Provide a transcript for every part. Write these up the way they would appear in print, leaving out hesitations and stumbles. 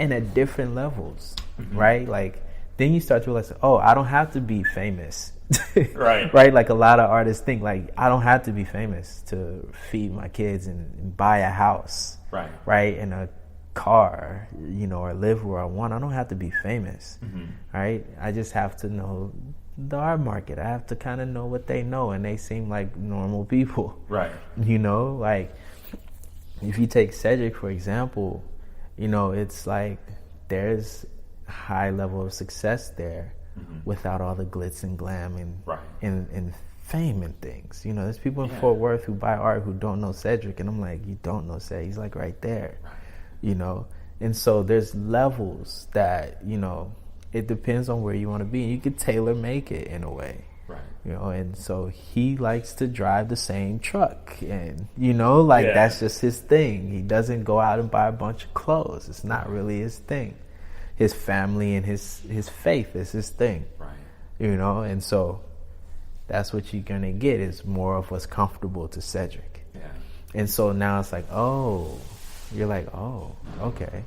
and at different levels, right? Like, then you start to realize, oh, I don't have to be famous. Right. Right? Like a lot of artists think, like, I don't have to be famous to feed my kids and buy a house. Right. Right? And a car, you know, or live where I want. I don't have to be famous. Right? I just have to know the art market. I have to kind of know what they know, and they seem like normal people. Right. You know, like, if you take Cedric, for example, you know, it's like there's a high level of success there without all the glitz and glam and fame and things. You know, there's people in Fort Worth who buy art who don't know Cedric, and I'm like, you don't know Cedric. He's like right there, you know? And so there's levels that, you know, it depends on where you want to be. You could tailor make it in a way. Right. You know, and so he likes to drive the same truck, and, you know, like, that's just his thing. He doesn't go out and buy a bunch of clothes. It's not really his thing. His family and his faith is his thing. Right. You know, and so that's what you're going to get, is more of what's comfortable to Cedric. Yeah. And so now it's like, oh, you're like, oh, okay.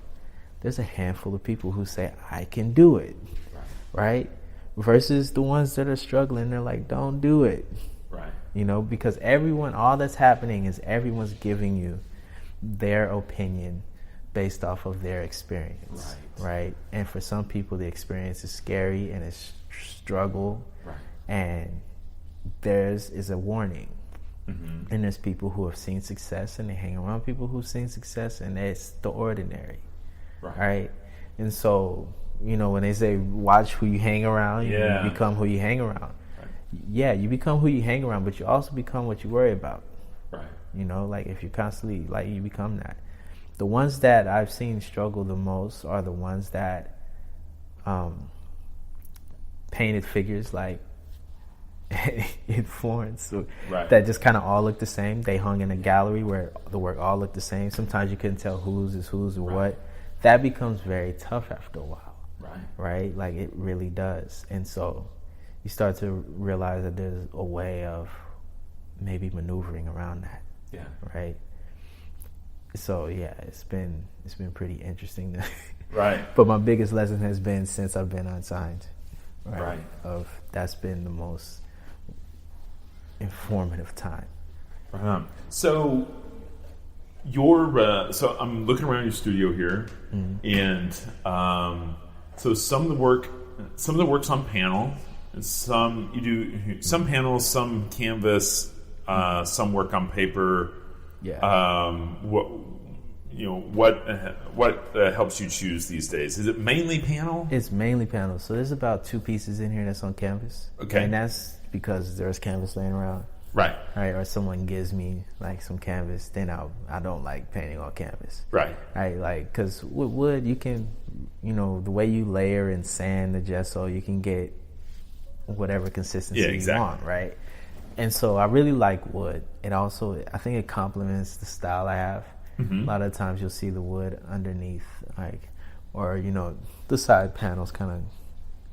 There's a handful of people who say, I can do it. Right? Versus the ones that are struggling, they're like, don't do it. Right. You know, because all that's happening is everyone's giving you their opinion based off of their experience. Right? And for some people, the experience is scary and it's struggle. Right. And theirs is a warning. And there's people who have seen success, and they hang around people who've seen success, and it's the ordinary. Right? And so, you know, when they say watch who you hang around, you become who you hang around. Right. Yeah, you become who you hang around, but you also become what you worry about. Right. You know, like, if you're constantly, like, you become that. The ones that I've seen struggle the most are the ones that painted figures, like in Florence, that just kind of all look the same. They hung in a gallery where the work all looked the same. Sometimes you couldn't tell whose is whose or what. That becomes very tough after a while. Right? Like, it really does. And so you start to realize that there's a way of maybe maneuvering around that. Yeah. Right? So yeah, it's been pretty interesting. Right. But my biggest lesson has been, since I've been unsigned, right? That's been the most informative time. So so I'm looking around your studio here, and so some of the work's on panel, and you do some panels, some canvas, some work on paper. Yeah. What helps you choose these days? Is it mainly panel? It's mainly panel. So there's about 2 pieces in here that's on canvas. Okay. And that's because there's canvas laying around. Right. Or someone gives me, like, some canvas, then I don't like painting on canvas. Right. Like, because with wood, you can, you know, the way you layer and sand the gesso, you can get whatever consistency you want, right? And so I really like wood. It also, I think it complements the style I have. A lot of times you'll see the wood underneath, like, or, you know, the side panels, kind of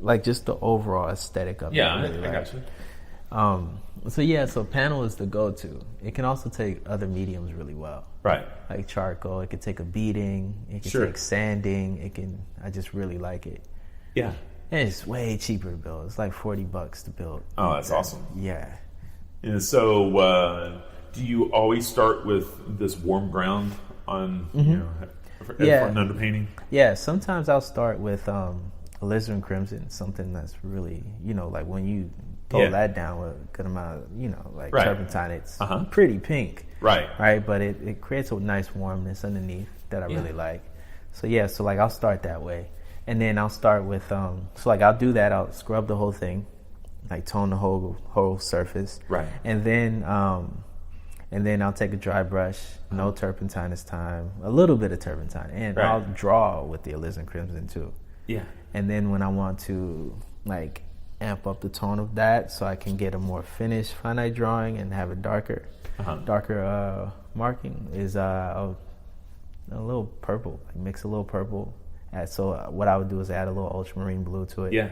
like just the overall aesthetic of it. Yeah, really I got you. So panel is the go-to. It can also take other mediums really well. Right. Like charcoal, it could take a beading, it can take sanding, I just really like it. Yeah. And it's way cheaper to build. It's like $40 to build. Oh, that's awesome. Yeah. And so, do you always start with this warm ground on, for an underpainting? Yeah, sometimes I'll start with alizarin crimson, something that's really, you know, like when you throw that down with a good amount of, you know, like turpentine, it's pretty pink. Right, but it creates a nice warmness underneath that I really like. So like I'll start that way. And then I'll start with, so like I'll do that, I'll scrub the whole thing, like tone the whole surface. Right. And then I'll take a dry brush, no turpentine this time, a little bit of turpentine, and I'll draw with the alizarin crimson too. Yeah. And then when I want to, like, amp up the tone of that so I can get a more finished finite drawing and have a darker marking, is a little purple, like mix a little purple. So what I would do is add a little ultramarine blue to it. Yeah.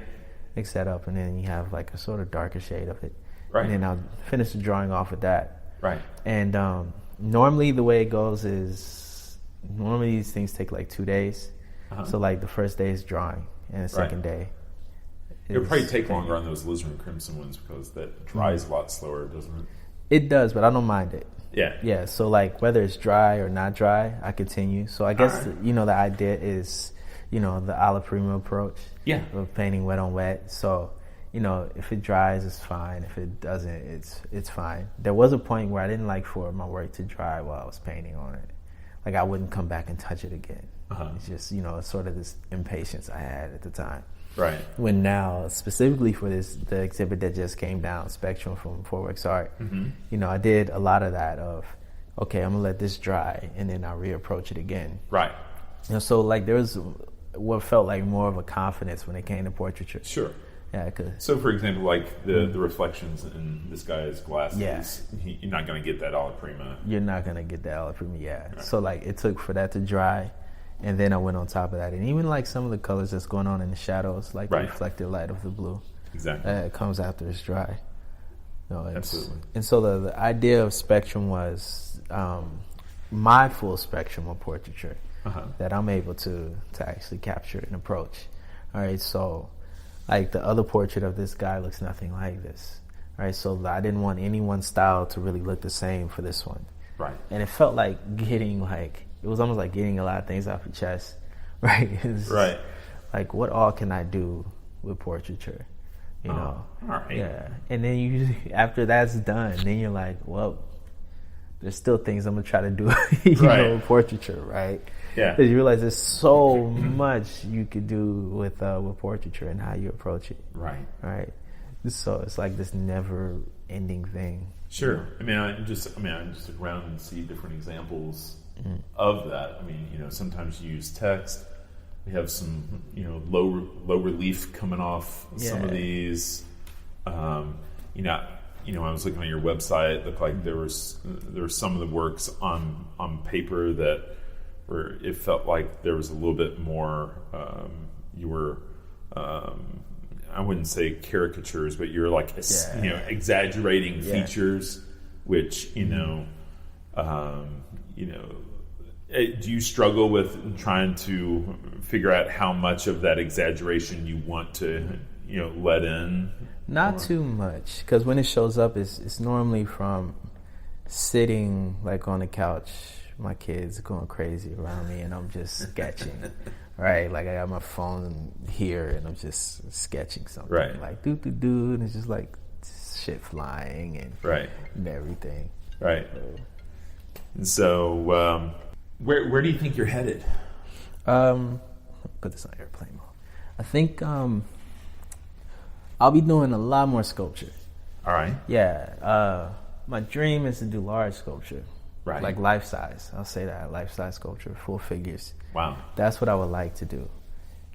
Mix that up, and then you have like a sort of darker shade of it. Right. And then I'll finish the drawing off with that. Right. And normally the way it goes is, normally these things take like 2 days. So like the first day is drawing, and the second day it'll probably take longer on those Alizarin and Crimson ones because that dries a lot slower, doesn't it? It does, but I don't mind it. Yeah. So like whether it's dry or not dry, I continue. So I guess the idea is, the alla prima approach. Yeah. Of painting wet on wet. So, if it dries, it's fine. If it doesn't, it's fine. There was a point where I didn't like for my work to dry while I was painting on it. Like I wouldn't come back and touch it again. It's just, sort of this impatience I had at the time. Right. When now, specifically for the exhibit that just came down, Spectrum from Foreworks Art, I did a lot of that of, okay, I'm going to let this dry, and then I'll reapproach it again. Right. So, like, there was what felt like more of a confidence when it came to portraiture. Sure. Yeah, so, for example, like the reflections in this guy's glasses, you're not going to get that alla prima. You're not going to get that alla prima, Right. So, like, it took for that to dry, and then I went on top of that. And even, like, some of the colors that's going on in the shadows, like the reflected light of the blue. Exactly. It comes after it's dry. Absolutely. And so the idea of Spectrum was my full spectrum of portraiture that I'm able to actually capture and approach. All right, so like the other portrait of this guy looks nothing like this. All right, so I didn't want any one style to really look the same for this one. Right. And it felt like it was almost like getting a lot of things off your chest, right? Right. Like, what all can I do with portraiture? All right. Yeah. And then after that's done, then you're like, well, there's still things I'm going to try to do, with portraiture, right? Yeah. Because you realize there's so much you could do with portraiture and how you approach it. Right. Right. So it's like this never ending thing. Sure. I just look around and see different examples of that. Sometimes you use text. We have some, low relief coming off some of these. I was looking on your website. It looked like there were some of the works on paper that where it felt like there was a little bit more. You were, I wouldn't say caricatures, but you're like exaggerating features, which do you struggle with trying to figure out how much of that exaggeration you want to let in? Not too much, because when it shows up, it's normally from sitting like on the couch, my kids going crazy around me, and I'm just sketching, right? Like I got my phone here, and I'm just sketching something, right? Like do, and it's just like shit flying and everything, right? And so, where do you think you're headed? Put this on airplane mode. I think I'll be doing a lot more sculpture. All right. Yeah. My dream is to do large sculpture. Right. Like life size. I'll say that. Life size sculpture, full figures. Wow. That's what I would like to do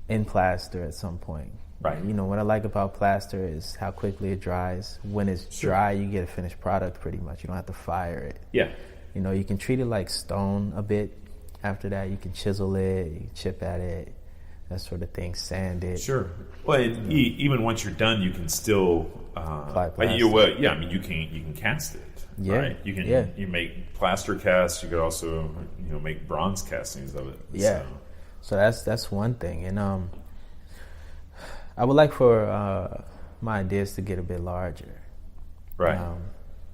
in plaster at some point. Right. What I like about plaster is how quickly it dries. When it's dry, you get a finished product pretty much. You don't have to fire it. Yeah. You can treat it like stone a bit. After that, you can chisel it, you can chip at it, that sort of thing, sand it. Sure. Well, even once you're done, you can still apply plaster. you can cast it. Yeah. Right? You can you make plaster casts. You could also make bronze castings of it. Yeah. So that's one thing, and I would like for my ideas to get a bit larger. Right.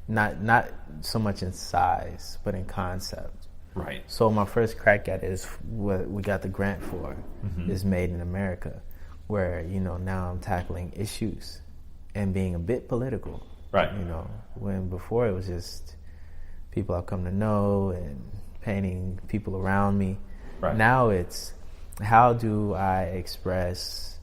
Not so much in size, but in concept. Right. So my first crack at it is what we got the grant for, is Made in America, where now I'm tackling issues and being a bit political. Right. When before it was just people I've come to know and painting people around me. Right. Now it's how do I express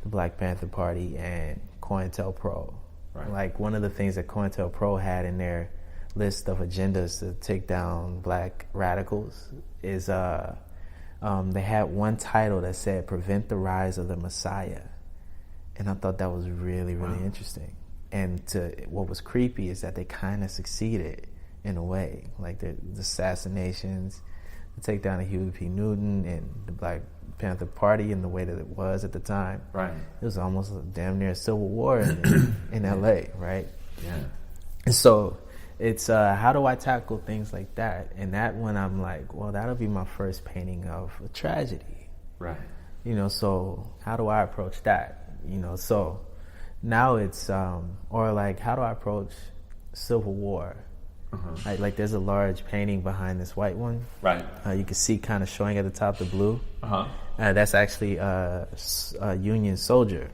the Black Panther Party and COINTELPRO. Right. Like one of the things that COINTELPRO had in their list of agendas to take down black radicals is they had one title that said "Prevent the Rise of the Messiah," and I thought that was really, really interesting. And what was creepy is that they kind of succeeded in a way, like the assassinations, the takedown of Huey P. Newton and the Black Panther Party in the way that it was at the time. Right. It was almost damn near a civil war in L.A., right? Yeah. And so it's how do I tackle things like that? And that one I'm like, well, that'll be my first painting of a tragedy. Right. So how do I approach that? So now it's or like, how do I approach Civil War? Like there's a large painting behind this white one. Right. You can see kind of showing at the top the blue. That's actually a Union soldier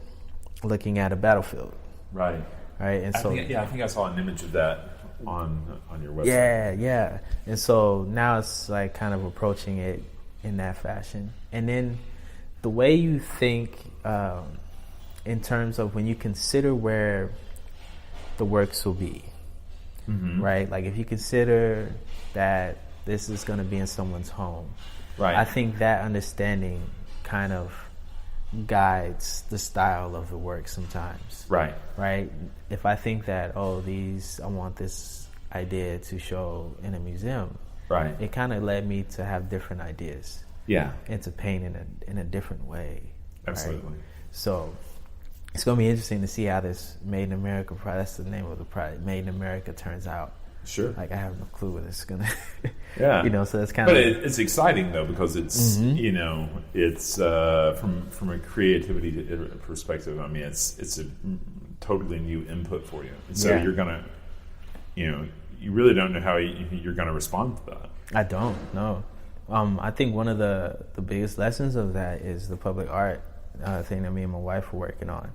looking at a battlefield. Right. Right. And I think I saw an image of that on your website. Yeah. And so now it's like kind of approaching it in that fashion. And then the way you think in terms of when you consider where the works will be, right? Like if you consider that this is going to be in someone's home, right? I think that understanding kind of guides the style of the work sometimes. Right. If I think that, I want this idea to show in a museum, right? It kind of led me to have different ideas. Yeah. And to paint in a different way. Absolutely. Right? So it's going to be interesting to see how this Made in America project, that's the name of the project, Made in America, turns out. Sure. Like I have no clue what it's going to, yeah. So it's kind of. But it's exciting though, because it's, it's from a creativity perspective, I mean, it's a totally new input for you. And so you're going to, you really don't know how you're going to respond to that. I don't know. I think one of the biggest lessons of that is the public art thing that me and my wife were working on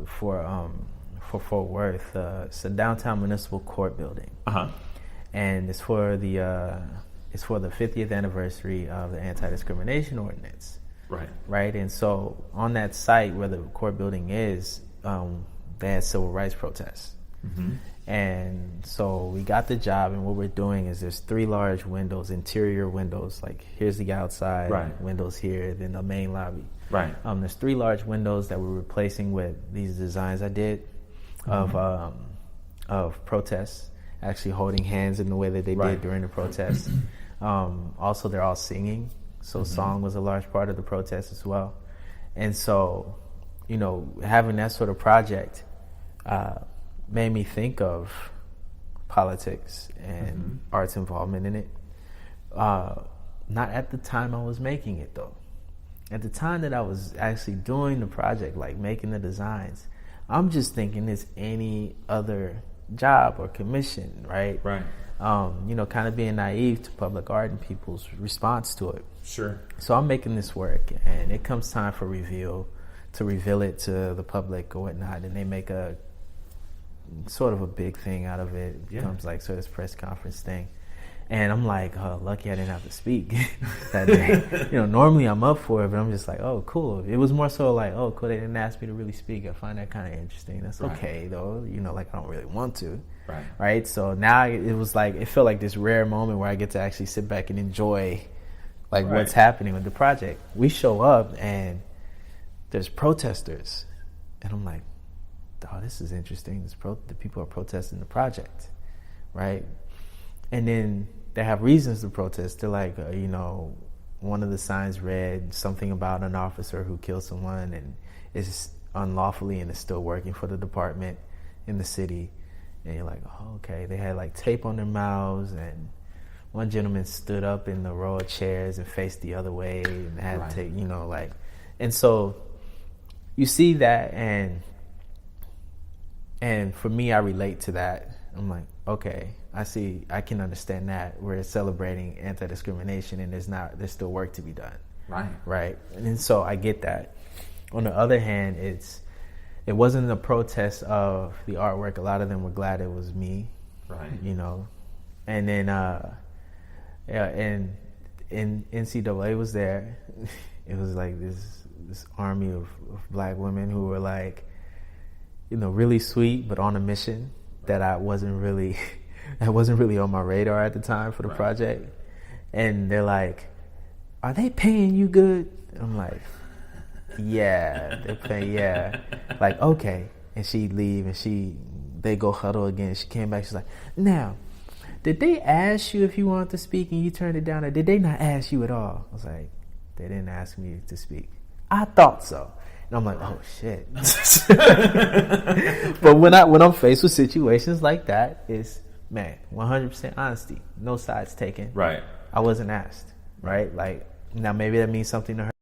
for Fort Worth. It's a downtown municipal court building, and it's for the 50th anniversary of the anti-discrimination ordinance. Right, and so on that site where the court building is, they had civil rights protests. And so we got the job, and what we're doing is there's 3 large windows, interior windows, like here's the outside, windows here, then the main lobby. There's 3 large windows that we're replacing with these designs I did of protests, actually holding hands in the way that they did during the protest. Also, they're all singing, so song was a large part of the protest as well. And so, having that sort of project made me think of politics and art's involvement in it. Not at the time I was making it, though. At the time that I was actually doing the project, like making the designs, I'm just thinking it's any other job or commission, right? Kind of being naive to public art and people's response to it. Sure. So I'm making this work, and it comes time for to reveal it to the public or whatnot, and they make a sort of a big thing out of it. It becomes like sort of this press conference thing. And I'm like, lucky I didn't have to speak that day. Normally I'm up for it, but I'm just like, oh, cool. It was more so like, oh, cool, they didn't ask me to really speak. I find that kind of interesting. That's okay, though. Like I don't really want to. Right? So now it was like, it felt like this rare moment where I get to actually sit back and enjoy like what's happening with the project. We show up and there's protesters. And I'm like, oh, this is interesting. The people are protesting the project, right? And then they have reasons to protest. They're like, one of the signs read something about an officer who killed someone and is unlawfully and is still working for the department in the city. And you're like, oh, okay. They had like tape on their mouths, and one gentleman stood up in the row of chairs and faced the other way and had tape, and so you see that, and for me, I relate to that. I'm like, okay, I can understand that. We're celebrating anti-discrimination, and there's still work to be done. Right. And so I get that. On the other hand, it wasn't a protest of the artwork. A lot of them were glad it was me. And then and NCAA was there. It was like this army of black women who were like, really sweet, but on a mission that I wasn't really on my radar at the time for the project. And they're like, are they paying you good? And I'm like, yeah, they're paying, yeah. Like, okay. And she'd leave, and they go huddle again. She came back, she's like, now, did they ask you if you wanted to speak and you turned it down, or did they not ask you at all? I was like, they didn't ask me to speak. I thought so. And I'm like, oh shit. But when I'm faced with situations like that, it's 100% honesty, no sides taken. I wasn't asked, right? Like Now maybe that means something to her.